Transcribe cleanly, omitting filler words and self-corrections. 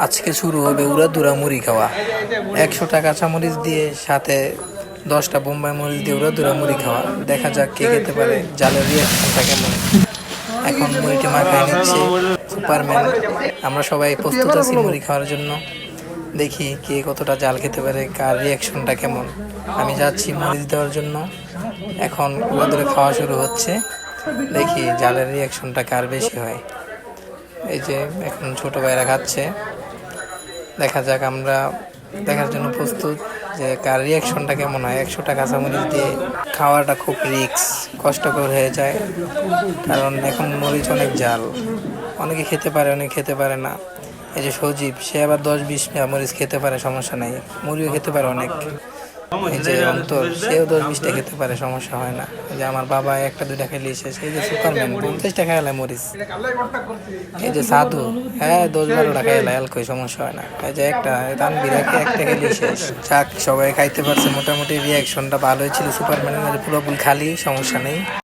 আজকে শুরু হবে উড়াধুরা মুড়ি খাওয়া। 100টা কাঁচামরিচ দিয়ে সাথে 10টা বোম্বাই মরিচ দিয়ে উড়াধুরা মুড়ি খাওয়া। দেখা যাক কে খেতে পারে, জালের রিয়াকশনটা কেমন। এখন মুড়িটি মাখায় নিচ্ছে সুপারম্যান। আমরা সবাই প্রস্তুত আছি মুড়ি খাওয়ার জন্য। দেখি কে কতটা জাল খেতে পারে, কার রিয়াকশনটা কেমন। আমি যাচ্ছি মরিচ দেওয়ার জন্য। এখন উড়াধুরা খাওয়া শুরু হচ্ছে। দেখি জালের রিয়াকশনটা কার বেশি হয়। এই যে এখন ছোট ভাইরা খাচ্ছে। দেখা যাক, আমরা দেখার জন্য প্রস্তুত যে কার রিয়াকশনটা কেমন হয়। 100টা কাঁচামরিচ দিয়ে খাওয়াটা খুব রিস্ক, কষ্টকর হয়ে যায়, কারণ এখন মরিচ অনেক জাল। অনেকে খেতে পারে, অনেকে খেতে পারে না। এই যে সজীব, সে আবার 10-20টা মরিচ খেতে পারে, সমস্যা নাই। মুড়িও খেতে পারে অনেক। এই যে অন্তর, সেও 10-20টা খেতে পারে, সমস্যা হয় না। এই যে আমার বাবা 1-2টা খেলেই শেষ। এই যে সুপারম্যান 50টা খেলায় মরিচ। এই যে সাধু, হ্যাঁ 10-12টা খেলায় অল্পই, সমস্যা হয় না। এই যে একটা তানবির একটা খেলেই শেষ। যাক, সবাই খাইতে পারছে মোটামুটি। রিয়াকশনটা ভালোই ছিল সুপারম্যানের, পুরোপুরি খালি, সমস্যা নেই।